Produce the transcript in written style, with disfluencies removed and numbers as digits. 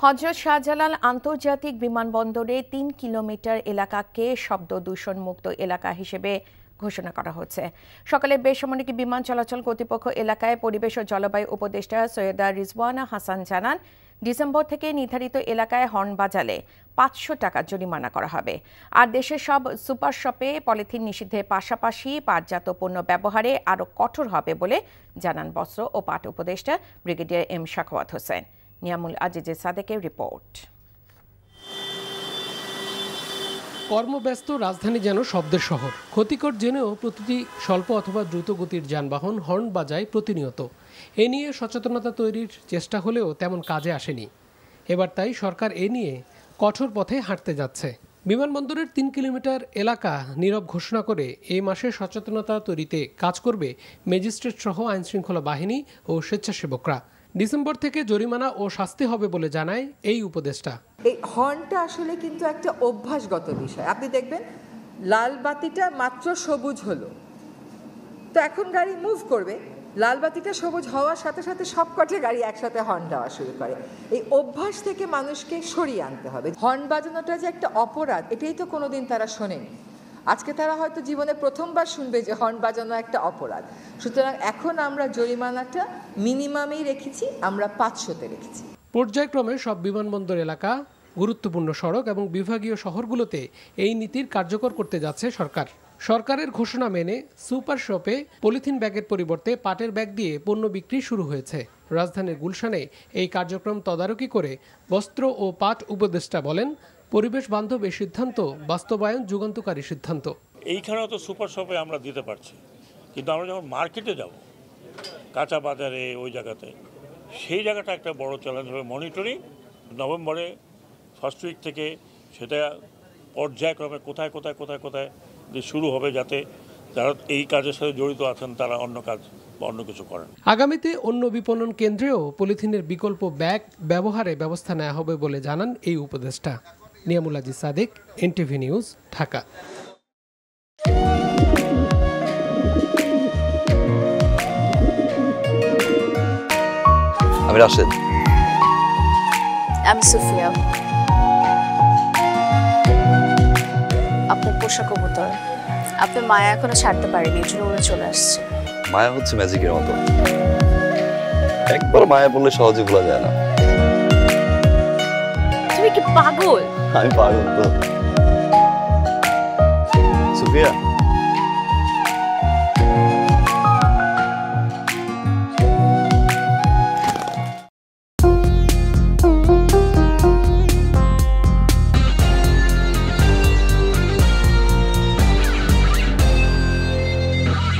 হযরত শাহজালাল আন্তর্জাতিক বিমানবন্দরে ৩ কিলোমিটার এলাকাকে শব্দ দূষণ মুক্ত এলাকা হিসেবে ঘোষণা করা হচ্ছে। সকালে বেসামরিক বিমান চলাচল কর্তৃপক্ষ এলাকায় পরিবেশ ও জলবায়ু উপদেষ্টা সৈয়দা রিজওয়ানা হাসান জানান, ডিসেম্বর থেকে নির্ধারিত এলাকায় হর্ন বাজালে ৫০০ টাকা জরিমানা করা হবে। আর দেশের সব সুপার শপে পলিথিন নিষিদ্ধের পাশাপাশি পাটজাত পণ্য ব্যবহারে আরও কঠোর হবে বলে জানান বস্ত্র ও পাট উপদেষ্টা ব্রিগেডিয়ার এম শাখাওয়াত হোসেন। নিয়ামুল আজিজের সাদেকের রিপোর্ট। কর্মব্যস্ত রাজধানী যেন শব্দের শহর। ক্ষতিকর জেনেও প্রতিটি স্বল্প অথবা দ্রুত গতির যানবাহন হর্ন বাজায় প্রতিনিয়ত। এ নিয়ে সচেতনতা তৈরির চেষ্টা হলেও তেমন কাজে আসেনি। এবার তাই সরকার এ নিয়ে কঠোর পথে হাঁটতে যাচ্ছে। বিমানবন্দরের ৩ কিলোমিটার এলাকা নীরব ঘোষণা করে এই মাসে সচেতনতা তৈরিতে কাজ করবে ম্যাজিস্ট্রেট সহ আইনশৃঙ্খলা বাহিনী ও স্বেচ্ছাসেবকরা। ডিসেম্বর থেকে জরিমানা ও শাস্তি হবে বলে জানায় এই উপদেষ্টা। এই হর্নটা আসলে কিন্তু একটা অভ্যাসগত বিষয়। আপনি দেখবেন লাল বাতিটা মাত্র সবুজ হলো, তো এখন গাড়ি মুভ করবে, লাল বাতিটা সবুজ হওয়ার সাথে সাথে সবকটা গাড়ি একসাথে হর্ন দেওয়া শুরু করে। এই অভ্যাস থেকে মানুষকে সরিয়ে আনতে হবে। হর্ন বাজানোটা যে একটা অপরাধ, এটাই তো কোনোদিন তারা শোনেনি। আজকে তারা হয়তো জীবনে প্রথমবার শুনবে যে হর্ন বাজানো একটা অপরাধ। সুতরাং এখন আমরা জরিমানাটা মিনিমামেই রেখেছি, আমরা ৫০০-তে রেখেছি। পর্যায়ক্রমে সব বিমানবন্দর এলাকা, গুরুত্বপূর্ণ সড়ক এবং বিভাগীয় শহরগুলোতে এই নীতির কার্যকর করতে যাচ্ছে সরকার। সরকারের ঘোষণা মেনে সুপার শপে পলিথিন ব্যাগের পরিবর্তে পাটের ব্যাগ দিয়ে পণ্য বিক্রি শুরু হয়েছে। রাজধানীর গুলশানে এই কার্যক্রম তদারকি করে বস্ত্র ও পাট উপদেষ্টা বলেন, পরিবেশ বান্ধব এই সিদ্ধান্ত বাস্তবায়ন যুগান্তকারী সিদ্ধান্ত। এইখানেও তো সুপার শপে আমরা দিতে পারছি, কিন্তু আমরা যখন মার্কেটে যাব, কাঁচা বাজারে ওই জায়গাতে, সেই জায়গাটা একটা বড় চ্যালেঞ্জ হবে। মনিটরিং নভেম্বরে ফার্স্ট উইক থেকে সেটা পর্যায়ক্রমে কোথায় কোথায় কোথায় কোথায় যে শুরু হবে, যাতে যারা এই কাজের সাথে জড়িত আছেন তারা অন্য কাজ বা অন্য কিছু করেন। আগামীতে অন্য বিপণন কেন্দ্রেও পলিথিনের বিকল্প ব্যাগ ব্যবহারে ব্যবস্থা নেওয়া হবে বলে জানান এই উপদেষ্টা। Niamul Aziz Sadek, NTV news, Dhaka. আমি রাশেদ। আমি সুফিয়া। আপনার পোষা কবুতর, আপনার মায়া এখনো ছাড়তে পারেনি, এই জন্য উড়ে চলে আসছে। মায়া হচ্ছে ম্যাজিকের মতো, একবার মায়া বললে সহজে ভোলা যায় না। তুমি কি পাগল? আমি পাগল তো। সুফিয়া।